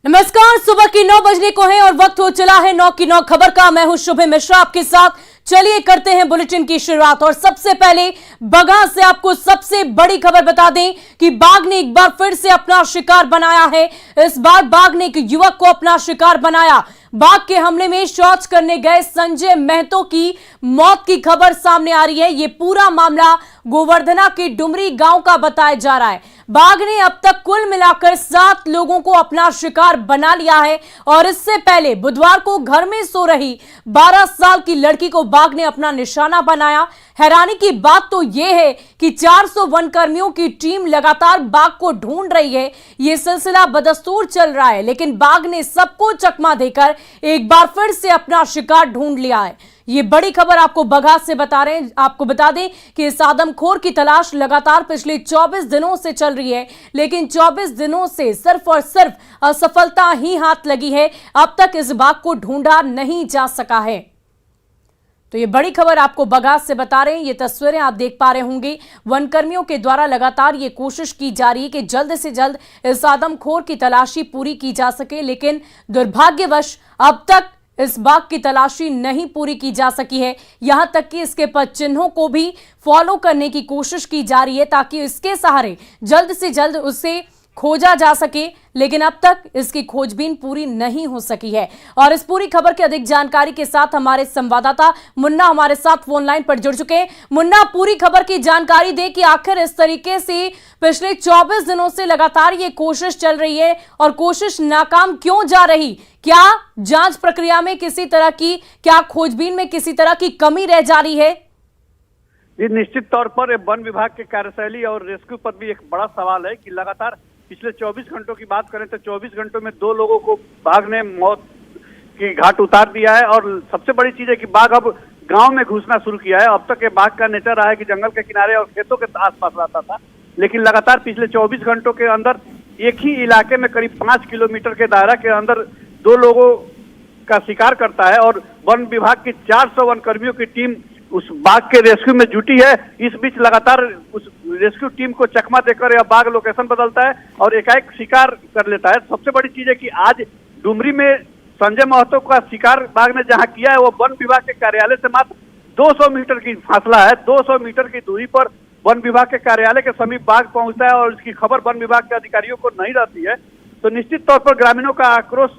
नमस्कार, सुबह की 9 बजने को है और वक्त हो चला है 9 की 9 खबर का। मैं हूं शुभ मिश्रा आपके साथ। चलिए करते हैं बुलेटिन की शुरुआत और सबसे पहले बगहा से आपको सबसे बड़ी खबर बता दें कि बाघ ने एक बार फिर से अपना शिकार बनाया है। इस बार बाघ ने एक युवक को अपना शिकार बनाया। बाघ के हमले में शौच करने गए संजय महतो की मौत की खबर सामने आ रही है। यह पूरा मामला गोवर्धना के डुमरी गांव का बताया जा रहा है। बाघ ने अब तक कुल मिलाकर 7 लोगों को अपना शिकार बना लिया है और इससे पहले बुधवार को घर में सो रही 12 साल की लड़की को बाघ ने अपना निशाना बनाया। हैरानी की बात तो यह है कि 400 वनकर्मियों की टीम लगातार बाघ को ढूंढ रही है। यह सिलसिला बदस्तूर चल रहा है, लेकिन बाघ ने सबको चकमा देकर एक बार फिर से अपना शिकार ढूंढ लिया है। ये बड़ी खबर आपको बगहा से बता रहे हैं। आपको बता दें कि इस आदमखोर की तलाश लगातार पिछले 24 दिनों से चल रही है, लेकिन 24 दिनों से सिर्फ और सिर्फ असफलता ही हाथ लगी है। अब तक इस बाघ को ढूंढा नहीं जा सका है। तो ये बड़ी खबर आपको बगहा से बता रहे हैं। ये तस्वीरें आप देख पा रहे होंगे। वनकर्मियों के द्वारा लगातार ये कोशिश की जा रही है कि जल्द से जल्द इस आदमखोर की तलाशी पूरी की जा सके, लेकिन दुर्भाग्यवश अब तक इस बाघ की तलाशी नहीं पूरी की जा सकी है। यहां तक कि इसके पद चिन्हों को भी फॉलो करने की कोशिश की जा रही है ताकि इसके सहारे जल्द से जल्द उसे खोजा जा सके, लेकिन अब तक इसकी खोजबीन पूरी नहीं हो सकी है। और इस पूरी खबर की अधिक जानकारी के साथ हमारे संवाददाता मुन्ना हमारे साथ फोन लाइन पर जुड़ चुके हैं। मुन्ना, पूरी खबर की जानकारी दे कि आखिर इस तरीके से पिछले 24 दिनों से लगातार ये कोशिश चल रही है और कोशिश नाकाम क्यों जा रही? क्या जांच प्रक्रिया में किसी तरह की, क्या खोजबीन में किसी तरह की कमी रह जा रही है? जी, निश्चित तौर पर वन विभाग के कार्यशैली और रेस्क्यू पर भी एक बड़ा सवाल है कि लगातार पिछले 24 घंटों की बात करें तो 24 घंटों में 2 लोगों को बाघ ने मौत की घाट उतार दिया है। और सबसे बड़ी चीज है कि बाघ अब गांव में घुसना शुरू किया है। अब तक ये बाघ का नेचर रहा है कि जंगल के किनारे और खेतों के आसपास रहता था, लेकिन लगातार पिछले 24 घंटों के अंदर एक ही इलाके में करीब 5 किलोमीटर के दायरा के अंदर 2 लोगों का शिकार करता है। और वन विभाग की 400 वनकर्मियों की टीम उस बाघ के रेस्क्यू में जुटी है। इस बीच लगातार उस रेस्क्यू टीम को चकमा देकर यह बाघ लोकेशन बदलता है और एकाएक शिकार कर लेता है। सबसे बड़ी चीज है कि आज डुमरी में संजय महतो का शिकार बाघ ने जहां किया है, वो वन विभाग के कार्यालय से मात्र 200 मीटर की फासला है। 200 मीटर की दूरी पर वन विभाग के कार्यालय के समीप बाघ पहुंचता है और इसकी खबर वन विभाग के अधिकारियों को नहीं रहती है। तो निश्चित तौर पर ग्रामीणों का आक्रोश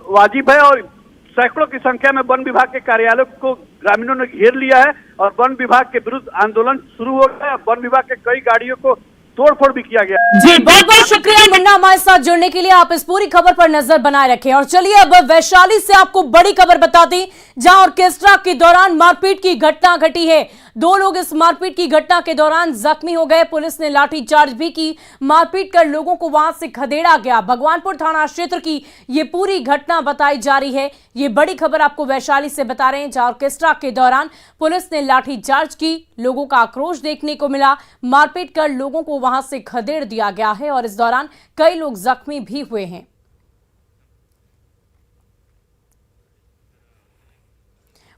वाजिब है और सैकड़ों की संख्या में वन विभाग के कार्यालय को ग्रामीणों ने घेर लिया है और वन विभाग के विरुद्ध आंदोलन शुरू हो गया है। वन विभाग के कई गाड़ियों को तोड़फोड़ भी किया गया। जी, बहुत बहुत शुक्रिया मुन्ना हमारे साथ जुड़ने के लिए। आप इस पूरी खबर पर नजर बनाए रखें। और चलिए अब वैशाली से आपको बड़ी खबर बता दी, जहां ऑर्केस्ट्रा के दौरान मारपीट की घटना घटी है। 2 लोग इस मारपीट की घटना के दौरान जख्मी हो गए। पुलिस ने लाठीचार्ज भी की। मारपीट कर लोगों को वहां से खदेड़ा गया। भगवानपुर थाना क्षेत्र की ये पूरी घटना बताई जा रही है। ये बड़ी खबर आपको वैशाली से बता रहे हैं, जहां ऑर्केस्ट्रा के दौरान पुलिस ने लाठीचार्ज की। लोगों का आक्रोश देखने को मिला। मारपीट कर लोगों को वहां से खदेड़ दिया गया है और इस दौरान कई लोग जख्मी भी हुए हैं।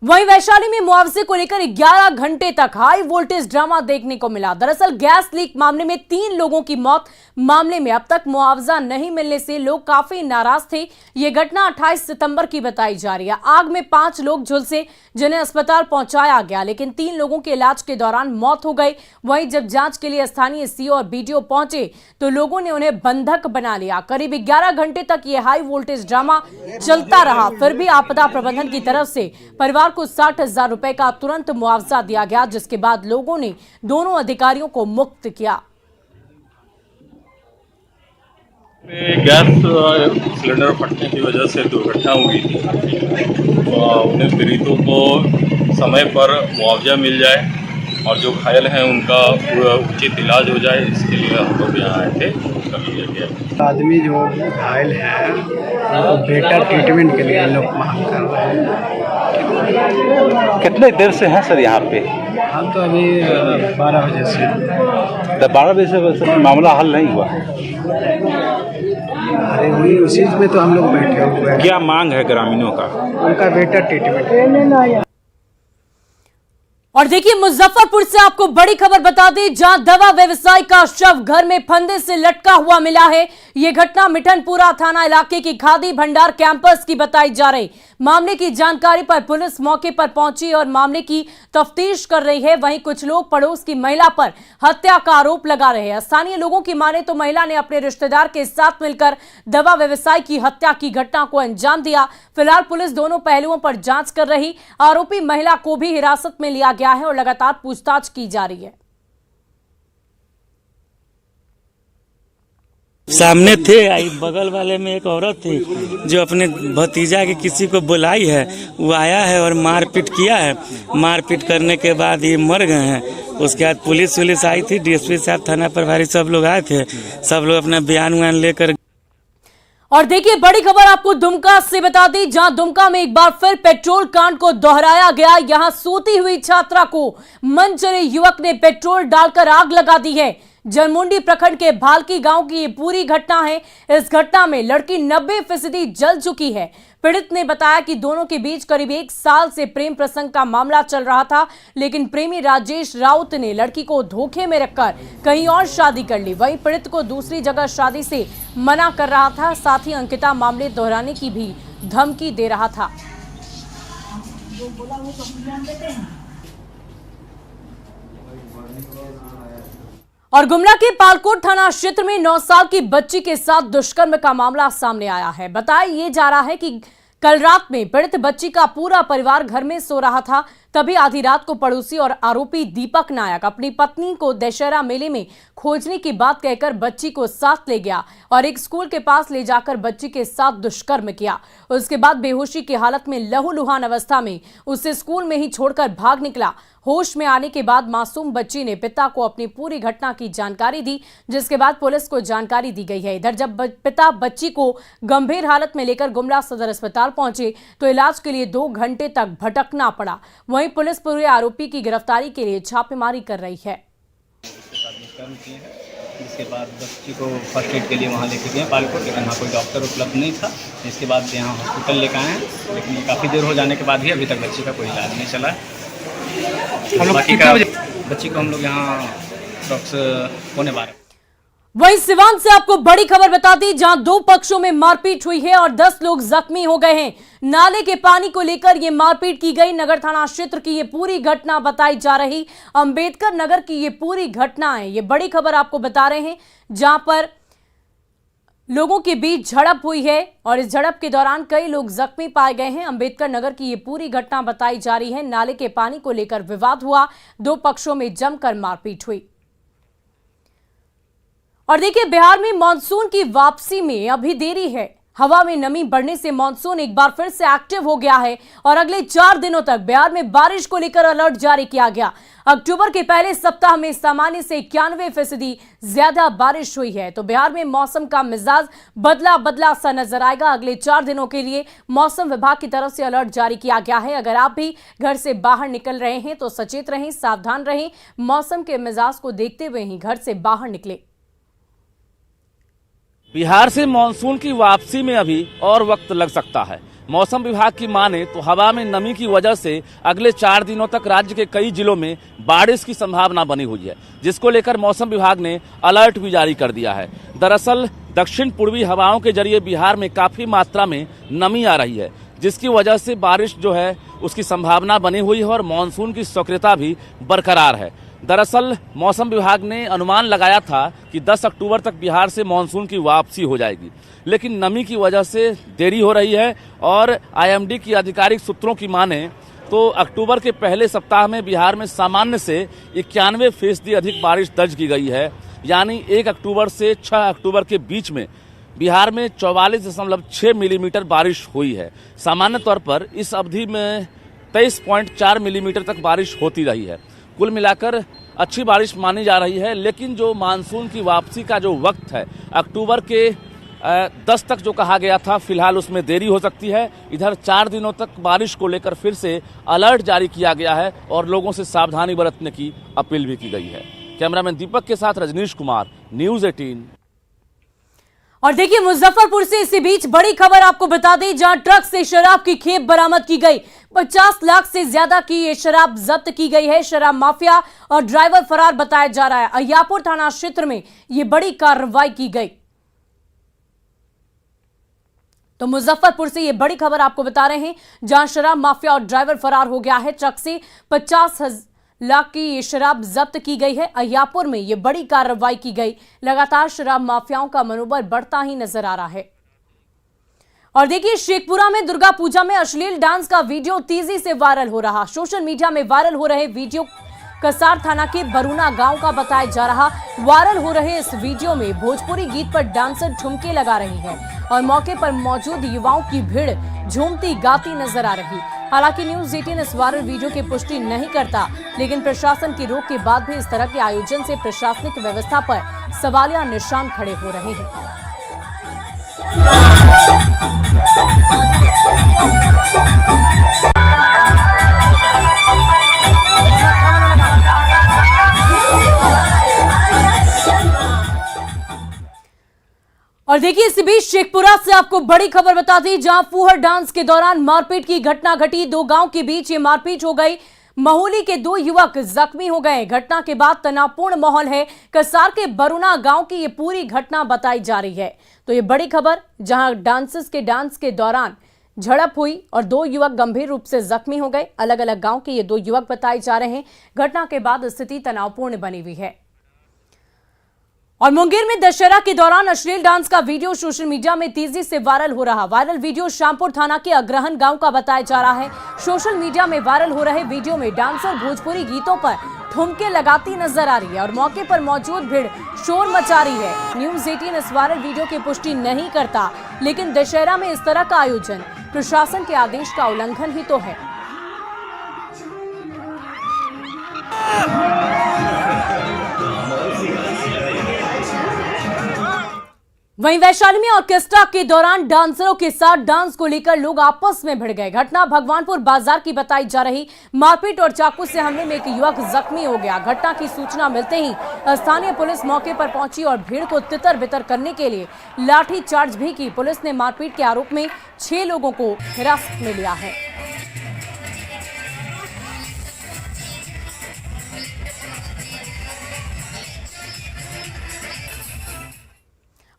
वहीं वैशाली में मुआवजे को लेकर 11 घंटे तक हाई वोल्टेज ड्रामा देखने को मिला। दरअसल गैस लीक मामले में 3 लोगों की मौत मामले में अब तक मुआवजा नहीं मिलने से लोग काफी नाराज थे। यह घटना 28 सितंबर की बताई जा रही है। आग में 5 लोग झुलसे, जिन्हें अस्पताल पहुंचाया गया, लेकिन 3 लोगों के इलाज के दौरान मौत हो गई। वहीं जब जांच के लिए स्थानीय सीओ और बीडीओ पहुंचे तो लोगों ने उन्हें बंधक बना लिया। करीब 11 घंटे तक यह हाई वोल्टेज ड्रामा चलता रहा। फिर भी आपदा प्रबंधन की तरफ से परिवार को 60,000 रुपए का तुरंत मुआवजा दिया गया, जिसके बाद लोगों ने दोनों अधिकारियों को मुक्त किया। गैस सिलेंडर फटने की वजह से दुर्घटना हुई थी। उन्हें पीड़ितों को समय पर मुआवजा मिल जाए और जो घायल हैं उनका उचित इलाज हो जाए, इसके लिए हम लोग यहाँ आए थे। आदमी जो घायल है वो बेटर ट्रीटमेंट के लिए लोग मांग कर रहे हैं। कितने देर से हैं सर यहाँ पे? हम तो अभी 12 बजे से 12 बजे से मामला हल नहीं हुआ? अरे वही उसी में तो हम लोग बैठे हुए हैं। क्या मांग है ग्रामीणों का? उनका बेटर ट्रीटमेंट। और देखिए मुजफ्फरपुर से आपको बड़ी खबर बता दें, जहां दवा व्यवसायी का शव घर में फंदे से लटका हुआ मिला है। यह घटना मिठनपुरा थाना इलाके की खादी भंडार कैंपस की बताई जा रही। मामले की जानकारी पर पुलिस मौके पर पहुंची और मामले की तफ्तीश कर रही है। वहीं कुछ लोग पड़ोस की महिला पर हत्या का आरोप लगा रहे हैं। स्थानीय लोगों की माने तो महिला ने अपने रिश्तेदार के साथ मिलकर दवा व्यवसायी की हत्या की घटना को अंजाम दिया। फिलहाल पुलिस दोनों पहलुओं पर जांच कर रही। आरोपी महिला को भी हिरासत में लिया गया है और लगातार पूछताछ की जा रही है। सामने थे, आई बगल वाले में एक औरत थी जो अपने भतीजा के किसी को बुलाई है, वो आया है और मारपीट किया है। मारपीट करने के बाद ये मर गए हैं। उसके बाद पुलिस आई थी, डीएसपी साहब, थाना प्रभारी सब लोग आए थे। सब लोग अपना बयान लेकर। और देखिए बड़ी खबर आपको दुमका से बता दी, जहां दुमका में एक बार फिर पेट्रोल कांड को दोहराया गया। यहां सोती हुई छात्रा को मनचले युवक ने पेट्रोल डालकर आग लगा दी है। जनमुंडी प्रखंड के भालकी गांव की ये पूरी घटना है। इस घटना में लड़की 90% जल चुकी है। पीड़ित ने बताया कि दोनों के बीच करीब 1 साल से प्रेम प्रसंग का मामला चल रहा था, लेकिन प्रेमी राजेश राउत ने लड़की को धोखे में रखकर कहीं और शादी कर ली। वहीं पीड़ित को दूसरी जगह शादी से मना कर रहा था। साथ ही अंकिता मामले दोहराने की भी धमकी दे रहा था। और गुमला के पालकोट थाना क्षेत्र में 9 साल की बच्ची के साथ दुष्कर्म का मामला सामने आया है। बताया ये जा रहा है कि कल रात में पीड़ित बच्ची का पूरा परिवार घर में सो रहा था। तभी आधी रात को पड़ोसी और आरोपी दीपक नायक अपनी पत्नी को दशहरा मेले में खोजने की बात कहकर बच्ची को साथ ले गया और एक स्कूल के पास ले जाकर बच्ची के साथ दुष्कर्म किया। उसके बाद बेहोशी की हालत में लहूलुहान अवस्था में उसे स्कूल में ही छोड़कर भाग निकला। होश में आने के बाद मासूम बच्ची ने पिता को अपनी पूरी घटना की जानकारी दी, जिसके बाद पुलिस को जानकारी दी गई है। इधर जब पिता बच्ची को गंभीर हालत में लेकर गुमला सदर अस्पताल पहुंचे तो इलाज के लिए 2 घंटे तक भटकना पड़ा। वहीं पुलिस पूरे आरोपी की गिरफ्तारी के लिए छापेमारी कर रही है। जिसके बाद बच्ची को फर्स्ट एड के लिए वहाँ लेके गए पालकोट, लेकिन वहाँ कोई डॉक्टर उपलब्ध नहीं था। जिसके बाद यहाँ हॉस्पिटल लेकर आए हैं, लेकिन काफ़ी देर हो जाने के बाद भी अभी तक बच्ची का कोई इलाज नहीं चला है। बाकी का बच्ची को हम लोग यहाँ पौने 12। वहीं सिवान से आपको बड़ी खबर बता दी, जहां 2 पक्षों में मारपीट हुई है और 10 लोग जख्मी हो गए हैं। नाले के पानी को लेकर यह मारपीट की गई। नगर थाना क्षेत्र की ये पूरी घटना बताई जा रही। अंबेडकर नगर की ये पूरी घटना है। ये बड़ी खबर आपको बता रहे हैं, जहां पर लोगों के बीच झड़प हुई है और इस झड़प के दौरान कई लोग जख्मी पाए गए हैं। अंबेडकर नगर की ये पूरी घटना बताई जा रही है। नाले के पानी को लेकर विवाद हुआ, 2 पक्षों में जमकर मारपीट हुई। और देखिए बिहार में मानसून की वापसी में अभी देरी है। हवा में नमी बढ़ने से मानसून एक बार फिर से एक्टिव हो गया है और अगले 4 दिनों तक बिहार में बारिश को लेकर अलर्ट जारी किया गया। अक्टूबर के पहले सप्ताह में सामान्य से 91% ज्यादा बारिश हुई है। तो बिहार में मौसम का मिजाज बदला सा नजर आएगा। अगले 4 दिनों के लिए मौसम विभाग की तरफ से अलर्ट जारी किया गया है। अगर आप भी घर से बाहर निकल रहे हैं तो सचेत रहें, सावधान रहें। मौसम के मिजाज को देखते हुए ही घर से बाहर निकले। बिहार से मानसून की वापसी में अभी और वक्त लग सकता है। मौसम विभाग की माने तो हवा में नमी की वजह से अगले 4 दिनों तक राज्य के कई जिलों में बारिश की संभावना बनी हुई है, जिसको लेकर मौसम विभाग ने अलर्ट भी जारी कर दिया है। दरअसल दक्षिण पूर्वी हवाओं के जरिए बिहार में काफी मात्रा में नमी आ रही है, जिसकी वजह से बारिश जो है उसकी संभावना बनी हुई है और मानसून की सक्रियता भी बरकरार है। दरअसल मौसम विभाग ने अनुमान लगाया था कि 10 अक्टूबर तक बिहार से मानसून की वापसी हो जाएगी, लेकिन नमी की वजह से देरी हो रही है। और आईएमडी की आधिकारिक सूत्रों की माने तो अक्टूबर के पहले सप्ताह में बिहार में सामान्य से 91% अधिक बारिश दर्ज की गई है। यानी 1 अक्टूबर से 6 अक्टूबर के बीच में बिहार में 44.6 मिलीमीटर बारिश हुई है। सामान्य तौर पर इस अवधि में 23.4 मिलीमीटर तक बारिश होती रही है। कुल मिलाकर अच्छी बारिश मानी जा रही है, लेकिन जो मानसून की वापसी का जो वक्त है अक्टूबर के 10 तक जो कहा गया था, फिलहाल उसमें देरी हो सकती है। इधर 4 दिनों तक बारिश को लेकर फिर से अलर्ट जारी किया गया है और लोगों से सावधानी बरतने की अपील भी की गई है। कैमरामैन दीपक के साथ रजनीश कुमार, न्यूज़ 18। और देखिए मुजफ्फरपुर से इसी बीच बड़ी खबर आपको बता दें, जहां ट्रक से शराब की खेप बरामद की गई। 50 लाख से ज्यादा की ये शराब जब्त की गई है। शराब माफिया और ड्राइवर फरार बताया जा रहा है। अहियापुर थाना क्षेत्र में ये बड़ी कार्रवाई की गई। तो मुजफ्फरपुर से ये बड़ी खबर आपको बता रहे हैं, जहां शराब माफिया और ड्राइवर फरार हो गया है। ट्रक से 50 लाख की ये शराब जब्त की गई है। अहियापुर में ये बड़ी कार्रवाई की गई। लगातार शराब माफियाओं का मनोबल बढ़ता ही नजर आ रहा है। और देखिए, शेखपुरा में दुर्गा पूजा में अश्लील डांस का वीडियो तेजी से वायरल हो रहा। सोशल मीडिया में वायरल हो रहे वीडियो कसार थाना के बरूना गांव का बताया जा रहा। वायरल हो रहे इस वीडियो में भोजपुरी गीत पर डांसर ठुमके लगा रही हैं और मौके पर मौजूद युवाओं की भीड़ झूमती गाती नजर आ रही। हालांकि न्यूज़ 18 इस वायरल वीडियो की पुष्टि नहीं करता, लेकिन प्रशासन की रोक के बाद भी इस तरह के आयोजन से प्रशासनिक व्यवस्था पर सवालिया निशान खड़े हो रहे हैं। और देखिए, इसी बीच शेखपुरा से आपको बड़ी खबर बता दी, जहां फूहड़ डांस के दौरान मारपीट की घटना घटी। दो गांव के बीच ये मारपीट हो गई। महोली के 2 युवक जख्मी हो गए। घटना के बाद तनावपूर्ण माहौल है। कसार के बरूना गांव की ये पूरी घटना बताई जा रही है। तो ये बड़ी खबर, जहां डांसर्स के डांस के दौरान झड़प हुई और 2 युवक गंभीर रूप से जख्मी हो गए। अलग अलग गांव के ये 2 युवक बताए जा रहे हैं। घटना के बाद स्थिति तनावपूर्ण बनी हुई है। और मुंगेर में दशहरा के दौरान अश्लील डांस का वीडियो सोशल मीडिया में तेजी से वायरल हो रहा। वायरल वीडियो श्यामपुर थाना के अग्रहन गांव का बताया जा रहा है। सोशल मीडिया में वायरल हो रहे वीडियो में डांसर भोजपुरी गीतों पर ठुमके लगाती नजर आ रही है और मौके पर मौजूद भीड़ शोर मचा रही है। न्यूज़ 18 इस वायरल वीडियो की पुष्टि नहीं करता, लेकिन दशहरा में इस तरह का आयोजन प्रशासन के आदेश का उल्लंघन ही तो है। वहीं वैशाली में ऑर्केस्ट्रा के दौरान डांसरों के साथ डांस को लेकर लोग आपस में भिड़ गए। घटना भगवानपुर बाजार की बताई जा रही। मारपीट और चाकू से हमले में एक युवक जख्मी हो गया। घटना की सूचना मिलते ही स्थानीय पुलिस मौके पर पहुंची और भीड़ को तितर बितर करने के लिए लाठी चार्ज भी की। पुलिस ने मारपीट के आरोप में 6 लोगों को हिरासत में लिया है।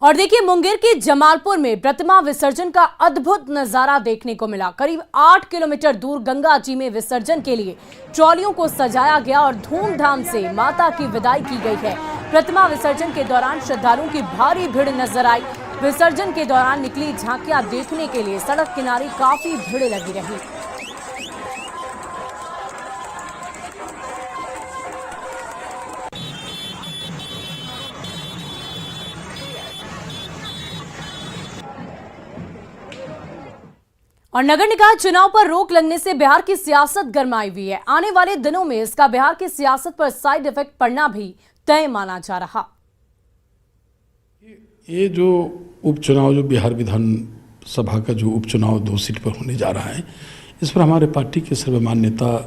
और देखिए, मुंगेर के जमालपुर में प्रतिमा विसर्जन का अद्भुत नजारा देखने को मिला। करीब 8 किलोमीटर दूर गंगा जी में विसर्जन के लिए ट्रॉलियों को सजाया गया और धूमधाम से माता की विदाई की गई है। प्रतिमा विसर्जन के दौरान श्रद्धालुओं की भारी भीड़ नजर आई। विसर्जन के दौरान निकली झांकियां देखने के लिए सड़क किनारे काफी भीड़ लगी रही। और नगर निकाय चुनाव पर रोक लगने से बिहार की सियासत गरमाई हुई है। आने वाले दिनों में इसका बिहार की सियासत पर साइड इफेक्ट पड़ना भी तय माना जा रहा। ये जो उपचुनाव, जो बिहार विधानसभा का जो उपचुनाव 2 सीट पर होने जा रहा है, इस पर हमारे पार्टी के सर्वमान्य नेता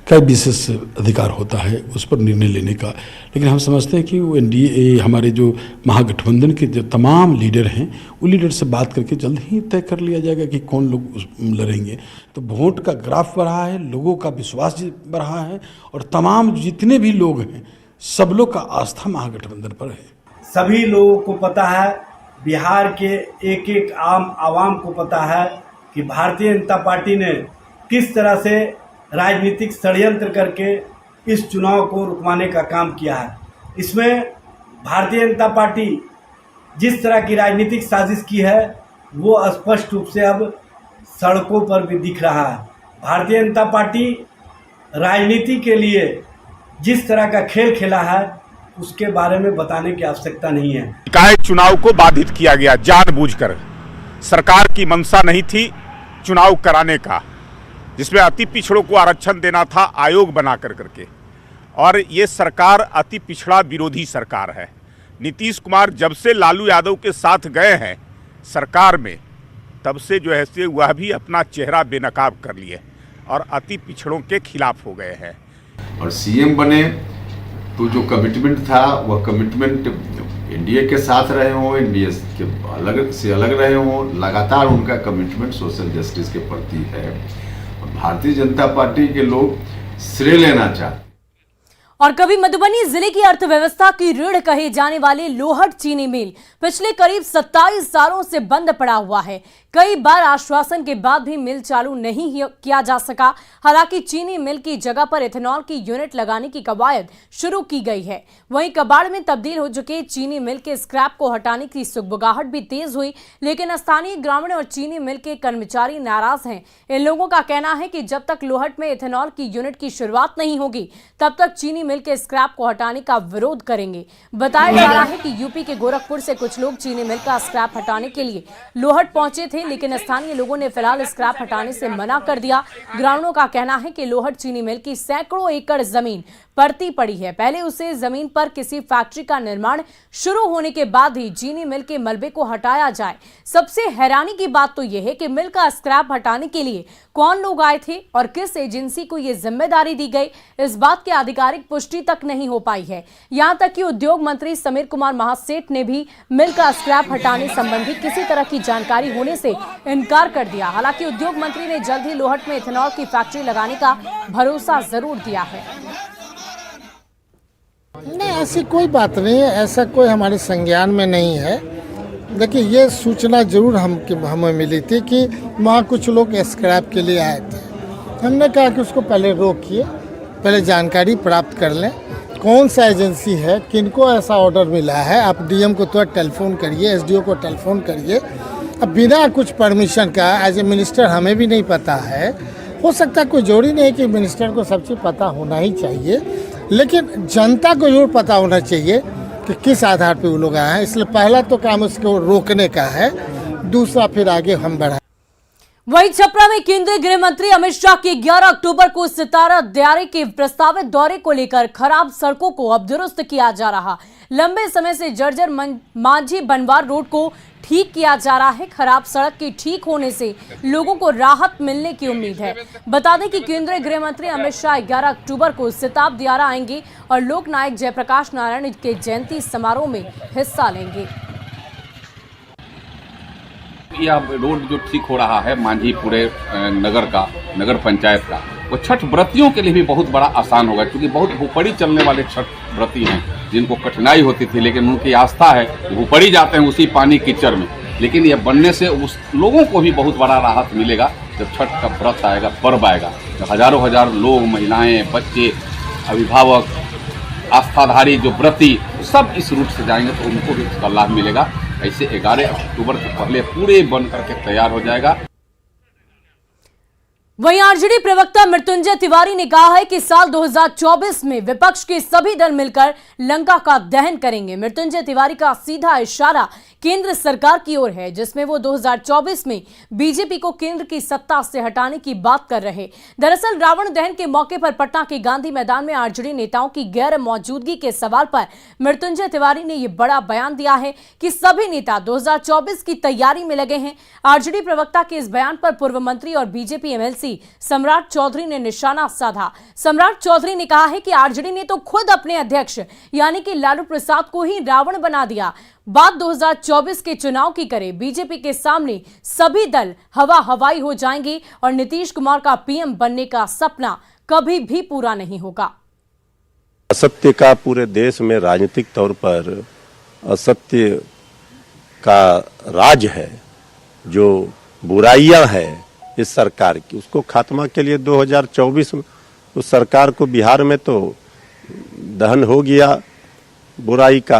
का विशेष अधिकार होता है उस पर निर्णय लेने का। लेकिन हम समझते हैं कि वो एनडीए, हमारे जो महागठबंधन के जो तमाम लीडर हैं, वो लीडर से बात करके जल्द ही तय कर लिया जाएगा कि कौन लोग लड़ेंगे। तो वोट का ग्राफ बढ़ा है, लोगों का विश्वास बढ़ा है और तमाम जितने भी लोग हैं, सब लोग का आस्था महागठबंधन पर है। सभी लोगों को पता है, बिहार के एक एक आम आवाम को पता है कि भारतीय जनता पार्टी ने किस तरह से राजनीतिक षड्यंत्र करके इस चुनाव को रुकवाने का काम किया है। इसमें भारतीय जनता पार्टी जिस तरह की राजनीतिक साजिश की है, वो स्पष्ट रूप से अब सड़कों पर भी दिख रहा है। भारतीय जनता पार्टी राजनीति के लिए जिस तरह का खेल खेला है, उसके बारे में बताने की आवश्यकता नहीं है। निकाय चुनाव को बाधित किया गया जानबूझकर। सरकार की मंशा नहीं थी चुनाव कराने का, जिसमें अति पिछड़ों को आरक्षण देना था आयोग बना करके। और ये सरकार अति पिछड़ा विरोधी सरकार है। नीतीश कुमार जब से लालू यादव के साथ गए हैं सरकार में, तब से जो है से वह भी अपना चेहरा बेनकाब कर लिए और अति पिछड़ों के खिलाफ हो गए हैं। और सीएम बने तो जो कमिटमेंट था, वह कमिटमेंट एनडीए के साथ रहे हों, एनडीए के अलग रहे हों, लगातार उनका कमिटमेंट सोशल जस्टिस के प्रति है। भारतीय जनता पार्टी के लोग श्रेय लेना चाहते। और कभी मधुबनी जिले की अर्थव्यवस्था की रीढ़ कहे जाने वाले लोहट चीनी मिल पिछले करीब 27 सालों से बंद पड़ा हुआ है। कई बार आश्वासन के बाद भी मिल चालू नहीं किया जा सका। हालांकि चीनी मिल की जगह पर इथेनॉल की यूनिट लगाने की कवायद शुरू की गई है। वहीं कबाड़ में तब्दील हो चुके चीनी मिल के स्क्रैप को हटाने की सुगबुगाहट भी तेज हुई, लेकिन स्थानीय ग्रामीण और चीनी मिल के कर्मचारी नाराज हैं। इन लोगों का कहना है कि जब तक लोहट में इथेनॉल की यूनिट की शुरुआत नहीं होगी तब तक चीनी मिल के स्क्रैप को हटाने का विरोध करेंगे। बताया जा रहा है कि यूपी के गोरखपुर से कुछ लोग चीनी मिल का स्क्रैप हटाने के लिए लोहट पहुंचे थे, लेकिन स्थानीय लोगों ने फिलहाल स्क्रैप हटाने से मना कर दिया। ग्रामीणों का कहना है कि लोहट चीनी मिल की सैकड़ों एकड़ जमीन पड़ती पड़ी है। पहले उसे जमीन पर किसी फैक्ट्री का निर्माण शुरू होने के बाद ही चीनी मिल के मलबे को हटाया जाए। सबसे हैरानी की बात तो यह है कि मिल का स्क्रैप हटाने के लिए कौन लोग आए थे और किस एजेंसी को यह जिम्मेदारी दी गई, इस बात की आधिकारिक पुष्टि तक नहीं हो पाई है। यहां तक कि उद्योग मंत्री समीर कुमार महासेठ ने भी मिल का स्क्रैप हटाने संबंधी किसी तरह की जानकारी होने से इनकार कर दिया। हालांकि उद्योग मंत्री ने जल्द ही लोहट में इथेनॉल की फैक्ट्री लगाने का भरोसा जरूर दिया है। नहीं, ऐसी कोई बात नहीं है, ऐसा कोई हमारे संज्ञान में नहीं है। देखिए, ये सूचना जरूर हमें मिली थी कि वहाँ कुछ लोग स्क्रैप के लिए आए थे। हमने कहा कि उसको पहले रोकिए, पहले जानकारी प्राप्त कर लें कौन सा एजेंसी है, किनको ऐसा ऑर्डर मिला है। आप डीएम को तो टेलीफोन करिए, एसडीओ को टेलीफोन करिए। अब बिना कुछ परमिशन का एज ए मिनिस्टर हमें भी नहीं पता है। हो सकता है कोई जोड़ी नहीं कि मिनिस्टर को सब चीज़ पता होना ही चाहिए, लेकिन जनता को जरूर पता होना चाहिए कि किस आधार पे वो लोग आए हैं। इसलिए पहला तो काम उसको रोकने का है, दूसरा फिर आगे हम बढ़ाएं। वहीं छपरा में केंद्रीय गृह मंत्री अमित शाह के 11 अक्टूबर को सितारा दर्रे के प्रस्तावित दौरे को लेकर खराब सड़कों को अब दुरुस्त किया जा रहा। लंबे समय से जर्जर मांझी बनवार रोड को ठीक किया जा रहा है। खराब सड़क के ठीक होने से लोगों को राहत मिलने की उम्मीद है। बता दें कि केंद्रीय गृह मंत्री अमित शाह 11 अक्टूबर को सिताब दियारा आएंगे और लोक नायक जयप्रकाश नारायण के जयंती समारोह में हिस्सा लेंगे। यह रोड जो ठीक हो रहा है मांझी पूरे नगर का, नगर पंचायत का, वो छठ व्रतियों के लिए भी बहुत बड़ा आसान होगा, क्योंकि बहुत भूपड़ी चलने वाले छठ व्रती हैं जिनको कठिनाई होती थी, लेकिन उनकी आस्था है, भूपड़ी जाते हैं उसी पानी कीचड़ में। लेकिन यह बनने से उस लोगों को भी बहुत बड़ा राहत मिलेगा। जब छठ का व्रत आएगा, पर्व आएगा, तो हजारों हजार लोग, महिलाएं, बच्चे, अभिभावक, आस्थाधारी जो व्रती सब इस रूट से जाएंगे तो उनको भी इसका लाभ मिलेगा। ऐसे 11 अक्टूबर के पहले पूरे बन करके तैयार हो जाएगा। वहीं आरजेडी प्रवक्ता मृत्युंजय तिवारी ने कहा है कि साल 2024 में विपक्ष के सभी दल मिलकर लंका का दहन करेंगे। मृत्युंजय तिवारी का सीधा इशारा केंद्र सरकार की ओर है, जिसमें वो 2024 में बीजेपी को केंद्र की सत्ता से हटाने की बात कर रहे। दरअसल रावण दहन के मौके पर पटना के गांधी मैदान में आरजेडी नेताओं की गैर मौजूदगी के सवाल पर मृत्युंजय तिवारी ने यह बड़ा बयान दिया है कि सभी नेता 2024 की तैयारी में लगे हैं। आरजेडी प्रवक्ता के इस बयान पर पूर्व मंत्री और बीजेपी एमएलसी सम्राट चौधरी ने निशाना साधा। सम्राट चौधरी ने कहा है कि आरजेडी ने तो खुद अपने अध्यक्ष यानी कि लालू प्रसाद को ही रावण बना दिया। बात 2024 के चुनाव की करें, बीजेपी के सामने सभी दल हवा हवाई हो जाएंगे और नीतीश कुमार का पीएम बनने का सपना कभी भी पूरा नहीं होगा। असत्य का पूरे देश में राजनीतिक तौर पर असत्य का राज है, जो बुराइयां हैं इस सरकार की, उसको खात्मा के लिए 2024 में उस सरकार को बिहार में तो दहन हो गया बुराई का,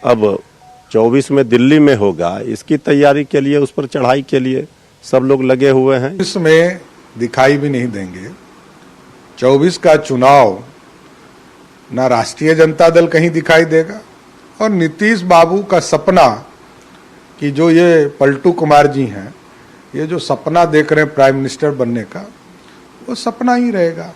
अब 24 में दिल्ली में होगा। इसकी तैयारी के लिए, उस पर चढ़ाई के लिए सब लोग लगे हुए हैं। इसमें दिखाई भी नहीं देंगे। 24 का चुनाव ना राष्ट्रीय जनता दल कहीं दिखाई देगा, और नीतीश बाबू का सपना कि जो ये पलटू कुमार जी हैं, ये जो सपना देख रहे हैं प्राइम मिनिस्टर बनने का, वो सपना ही रहेगा।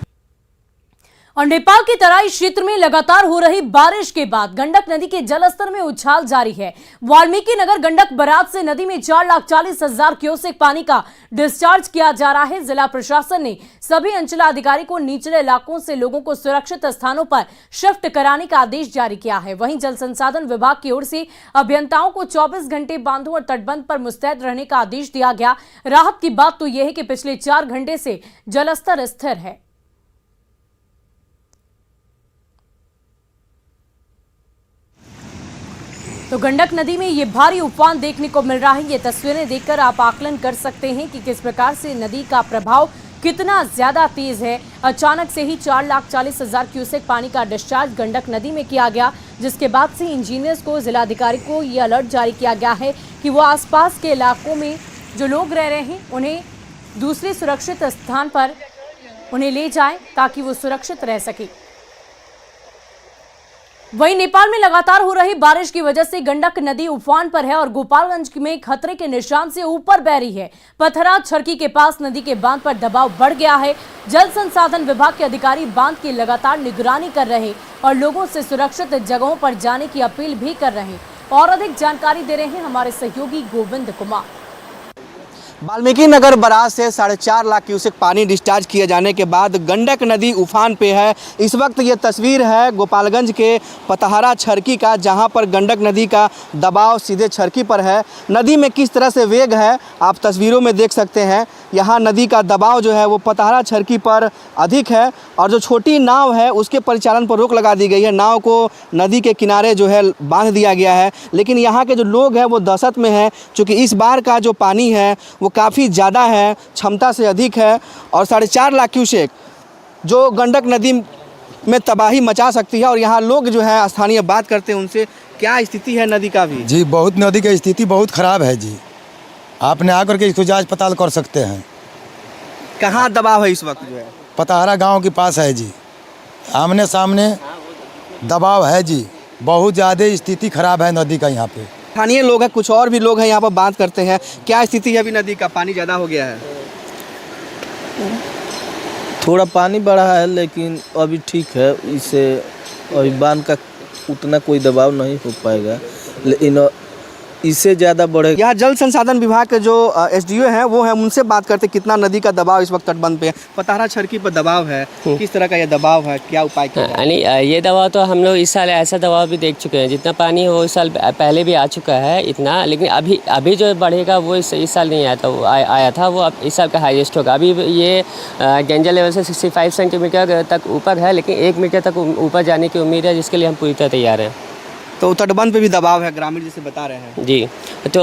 और नेपाल के तराई क्षेत्र में लगातार हो रही बारिश के बाद गंडक नदी के जलस्तर में उछाल जारी है। वाल्मीकि नगर गंडक बराज से नदी में 4,40,000 क्यूसेक पानी का डिस्चार्ज किया जा रहा है। जिला प्रशासन ने सभी अंचलाधिकारी को निचले इलाकों से लोगों को सुरक्षित स्थानों पर शिफ्ट कराने का आदेश जारी किया है। वहीं जल संसाधन विभाग की ओर से अभियंताओं को 24 घंटे बांधों और तटबंध पर मुस्तैद रहने का आदेश दिया गया। राहत की बात तो यह है कि पिछले 4 घंटे से जलस्तर स्थिर है। तो गंडक नदी में ये भारी उफान देखने को मिल रहा है। ये तस्वीरें देखकर आप आकलन कर सकते हैं कि किस प्रकार से नदी का प्रभाव कितना ज्यादा तेज है। अचानक से ही 4,40,000 क्यूसेक पानी का डिस्चार्ज गंडक नदी में किया गया, जिसके बाद से इंजीनियर्स को, जिलाधिकारी को ये अलर्ट जारी किया गया है कि वो आसपास के इलाकों में जो लोग रह रहे हैं उन्हें दूसरे सुरक्षित स्थान पर उन्हें ले जाएं ताकि वो सुरक्षित रह सके। वहीं नेपाल में लगातार हो रही बारिश की वजह से गंडक नदी उफान पर है और गोपालगंज में खतरे के निशान से ऊपर बह रही है। पथरा छरकी के पास नदी के बांध पर दबाव बढ़ गया है। जल संसाधन विभाग के अधिकारी बांध की लगातार निगरानी कर रहे और लोगों से सुरक्षित जगहों पर जाने की अपील भी कर रहे हैं। और अधिक जानकारी दे रहे हैं हमारे सहयोगी गोविंद कुमार। वाल्मीकि नगर बराज से 4.5 लाख क्यूसेक पानी डिस्चार्ज किए जाने के बाद गंडक नदी उफान पे है। इस वक्त ये तस्वीर है गोपालगंज के पतहरा छरकी का, जहां पर गंडक नदी का दबाव सीधे छरकी पर है। नदी में किस तरह से वेग है आप तस्वीरों में देख सकते हैं। यहाँ नदी का दबाव जो है वो पतहरा छरकी पर अधिक है और जो छोटी नाव है उसके परिचालन पर रोक लगा दी गई है। नाव को नदी के किनारे जो है बांध दिया गया है, लेकिन यहाँ के जो लोग हैं वो दहशत में हैं, क्योंकि इस बार का जो पानी है वो काफ़ी ज़्यादा है, क्षमता से अधिक है और 4.5 लाख क्यूसेक जो गंडक नदी में तबाही मचा सकती है। और यहाँ लोग जो है स्थानीय बात करते हैं उनसे, क्या स्थिति है नदी का भी? जी बहुत, नदी की स्थिति बहुत ख़राब है जी। आपने आकर के इसको जांच पड़ताल कर सकते हैं। कहाँ दबाव है इस वक्त जो है? पतहरा गांव के पास है जी, आमने सामने दबाव है जी। बहुत ज़्यादा स्थिति खराब है नदी का। यहाँ पे स्थानीय लोग हैं, कुछ और भी लोग हैं यहाँ पर बात करते हैं। क्या स्थिति है अभी नदी का? पानी ज़्यादा हो गया है? थोड़ा पानी बढ़ा है लेकिन अभी ठीक है। इससे अभी बांध का उतना कोई दबाव नहीं हो पाएगा, लेकिन इससे ज़्यादा बढ़ेगा। यहाँ जल संसाधन विभाग के जो एसडीओ हैं वो हैं, उनसे बात करते कितना नदी का दबाव इस वक्त तटबंध पे है। पतहरा छरकी पर दबाव है, किस तरह का ये दबाव है, क्या उपाय किया जाए? ये दबाव तो हम लोग इस साल ऐसा दबाव भी देख चुके हैं, जितना पानी हो इस साल पहले भी आ चुका है इतना, लेकिन अभी जो बढ़ेगा वो इस साल नहीं आया था। वो आया था वो अब इस साल का हाईएस्ट होगा। अभी ये डेंजर लेवल से 65 सेंटीमीटर तक ऊपर है, लेकिन 1 मीटर तक ऊपर जाने की उम्मीद है, जिसके लिए हम पूरी तरह तैयार हैं। तो तटबंध पे भी दबाव है, ग्रामीण जिसे बता रहे हैं जी। तो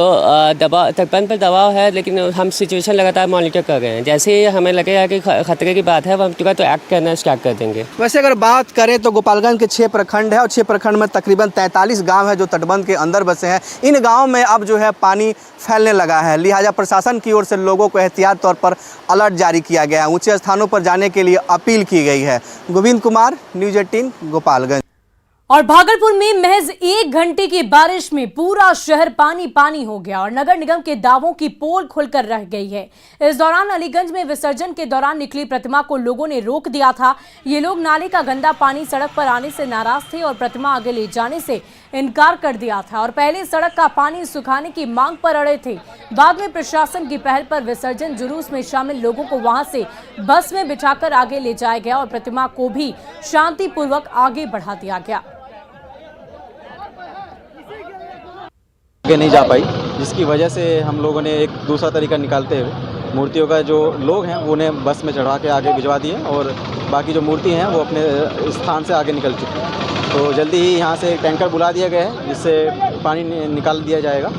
दबाव तटबंध पर दबाव है, लेकिन हम सिचुएशन लगातार मॉनिटर कर रहे हैं। जैसे ही हमें लगेगा कि खतरे की बात है वो हम तुरंत एक्ट करना स्टार्ट कर देंगे। वैसे अगर बात करें तो गोपालगंज के 6 प्रखंड है और 6 प्रखंड में तकरीबन 43 गांव है जो तटबंध के अंदर बसे हैं। इन गाँव में अब जो है पानी फैलने लगा है, लिहाजा प्रशासन की ओर से लोगों को एहतियात तौर पर अलर्ट जारी किया गया है। ऊँचे स्थानों पर जाने के लिए अपील की गई है। गोविंद कुमार, न्यूज़ 18 गोपालगंज। और भागलपुर में महज 1 घंटे की बारिश में पूरा शहर पानी पानी हो गया और नगर निगम के दावों की पोल खुलकर रह गई है। इस दौरान अलीगंज में विसर्जन के दौरान निकली प्रतिमा को लोगों ने रोक दिया था। ये लोग नाले का गंदा पानी सड़क पर आने से नाराज थे और प्रतिमा आगे ले जाने से इनकार कर दिया था और पहले सड़क का पानी सुखाने की मांग पर अड़े थे। बाद में प्रशासन की पहल पर विसर्जन जुलूस में शामिल लोगों को वहां से बस में बिठाकर आगे ले जाया गया और प्रतिमा को भी शांतिपूर्वक आगे बढ़ा दिया गया। नहीं जा पाई, जिसकी वजह से हम लोगों ने एक दूसरा तरीका निकालते हुए मूर्तियों का जो लोग हैं वो उन्हें बस में चढ़ा के आगे भिजवा दिए और बाकी जो मूर्ति हैं वो अपने स्थान से आगे निकल चुकी हैं। तो जल्दी ही यहाँ से एक टैंकर बुला दिया गया है जिससे पानी निकाल दिया जाएगा।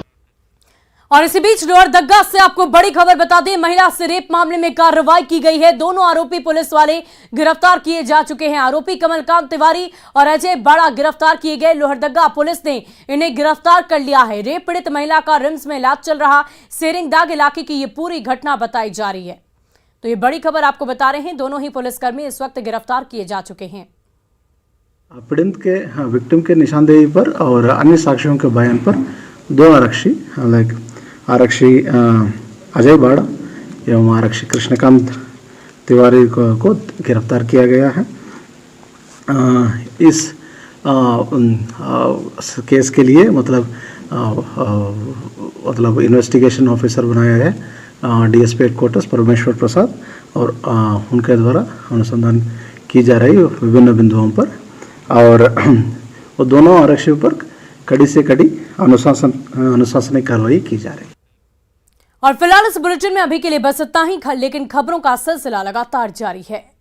और इसी बीच लोहरदग्गा से आपको बड़ी खबर बता दें, महिला से रेप मामले में कार्रवाई की गई है। दोनों आरोपी पुलिस वाले गिरफ्तार किए जा चुके हैं। आरोपी कमलकांत तिवारी और अजय बाड़ा गिरफ्तार किए गए। लोहरदग्गा पुलिस ने इन्हें गिरफ्तार कर लिया है। रेप पीड़ित महिला का रिम्स में इलाज चल रहा। सेरिंगदाग इलाके की ये पूरी घटना बताई जा रही है। तो ये बड़ी खबर आपको बता रहे हैं, दोनों ही पुलिसकर्मी इस वक्त गिरफ्तार किए जा चुके हैं। पीड़ित के विक्टिम के निशानदेही पर और अन्य साक्ष्यों के बयान पर 2 आरक्षी अजय बाड़ा एवं आरक्षी कृष्णकांत तिवारी को गिरफ्तार किया गया है। इस केस के लिए मतलब इन्वेस्टिगेशन ऑफिसर बनाया है डीएसपी हेडक्वार्टर्स परमेश्वर प्रसाद, और उनके द्वारा अनुसंधान की जा रही है विभिन्न बिंदुओं पर, और वो दोनों आरक्षियों पर कड़ी से कड़ी अनुशासनिक कार्रवाई की जा रही है। और फिलहाल इस बुलेटिन में अभी के लिए बस इतना ही, लेकिन खबरों का सिलसिला लगातार जारी है।